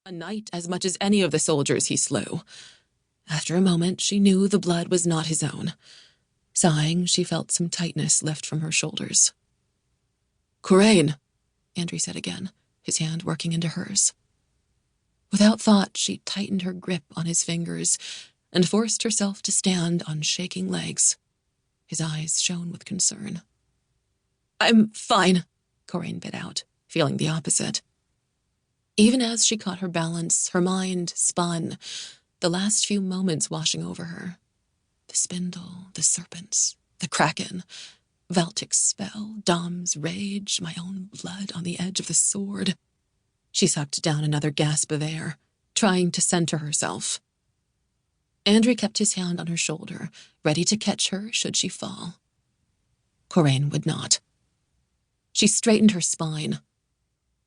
a knight as much as any of the soldiers he slew. After a moment, she knew the blood was not his own. Sighing, she felt some tightness lift from her shoulders. "Corayne," Andrew said again, his hand working into hers. Without thought, she tightened her grip on his fingers and forced herself to stand on shaking legs. His eyes shone with concern. "I'm fine," Corayne bit out, feeling the opposite. Even as she caught her balance, her mind spun, the last few moments washing over her. The spindle, the serpents, the kraken, Valtic's spell, Dom's rage, my own blood on the edge of the sword. She sucked down another gasp of air, trying to center herself. Andrew kept his hand on her shoulder, ready to catch her should she fall. Corayne would not. She straightened her spine.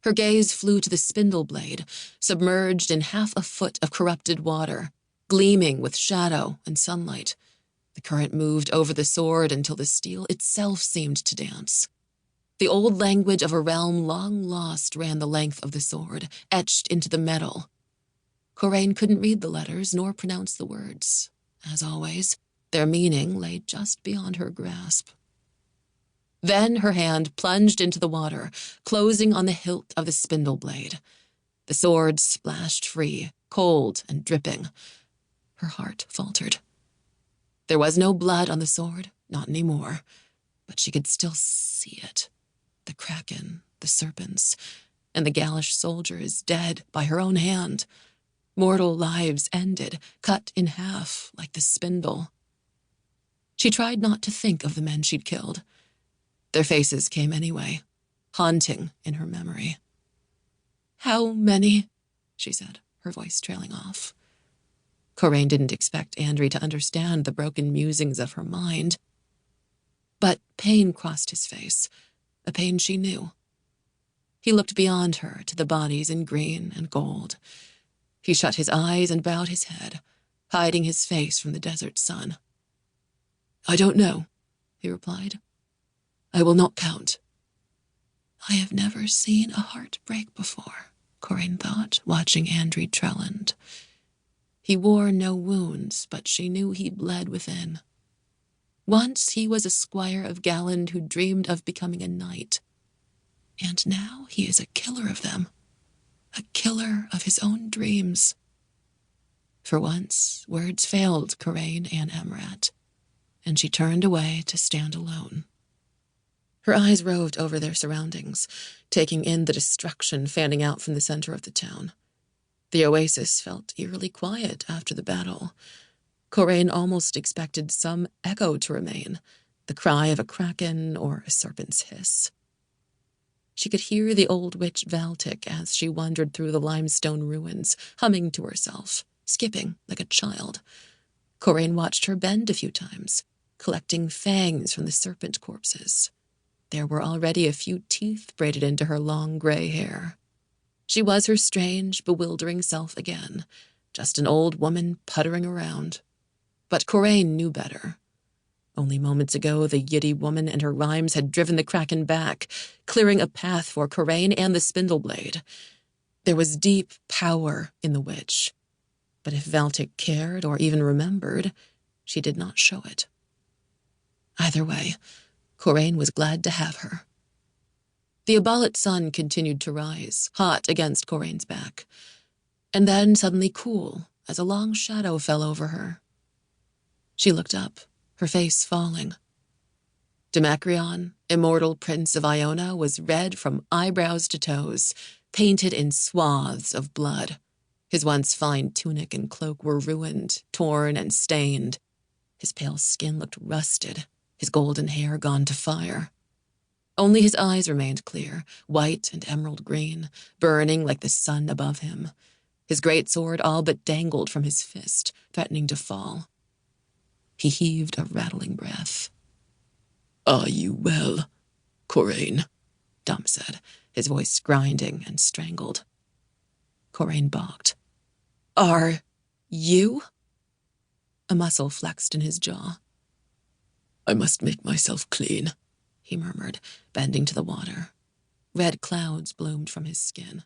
Her gaze flew to the spindle blade, submerged in half a foot of corrupted water, gleaming with shadow and sunlight. The current moved over the sword until the steel itself seemed to dance. The old language of a realm long lost ran the length of the sword, etched into the metal. Corayne couldn't read the letters nor pronounce the words. As always, their meaning lay just beyond her grasp. Then her hand plunged into the water, closing on the hilt of the spindle blade. The sword splashed free, cold and dripping. Her heart faltered. There was no blood on the sword, not anymore, but she could still see it. The kraken, the serpents, and the Gallish soldiers dead by her own hand. Mortal lives ended, cut in half like the spindle. She tried not to think of the men she'd killed. Their faces came anyway, haunting in her memory. "How many?" she said, her voice trailing off. Corayne didn't expect Andrew to understand the broken musings of her mind. But pain crossed his face, a pain she knew. He looked beyond her to the bodies in green and gold. He shut his eyes and bowed his head, hiding his face from the desert sun. "I don't know," he replied. "I will not count." I have never seen a heart break before, Corayne thought, watching Andrew Trelland. He wore no wounds, but she knew he bled within. Once he was a squire of Galland who dreamed of becoming a knight. And now he is a killer of them. A killer of his own dreams. For once, words failed Corayne and Emrat, and she turned away to stand alone. Her eyes roved over their surroundings, taking in the destruction fanning out from the center of the town. The oasis felt eerily quiet after the battle. Corayne almost expected some echo to remain, the cry of a kraken or a serpent's hiss. She could hear the old witch Valtic as she wandered through the limestone ruins, humming to herself, skipping like a child. Corayne watched her bend a few times, collecting fangs from the serpent corpses. There were already a few teeth braided into her long gray hair. She was her strange, bewildering self again, just an old woman puttering around. But Corayne knew better. Only moments ago, the Yiddy woman and her rhymes had driven the kraken back, clearing a path for Corayne and the spindle blade. There was deep power in the witch. But if Valtic cared or even remembered, she did not show it. Either way, Corayne was glad to have her. The Abalit sun continued to rise, hot against Corayne's back, and then suddenly cool as a long shadow fell over her. She looked up, her face falling. Demacrion, immortal prince of Iona, was red from eyebrows to toes, painted in swaths of blood. His once fine tunic and cloak were ruined, torn, and stained. His pale skin looked rusted, his golden hair gone to fire. Only his eyes remained clear, white and emerald green, burning like the sun above him. His great sword all but dangled from his fist, threatening to fall. He heaved a rattling breath. "Are you well, Corayne?" Dom said, his voice grinding and strangled. Corayne balked. "Are you?" A muscle flexed in his jaw. "I must make myself clean," he murmured, bending to the water. Red clouds bloomed from his skin.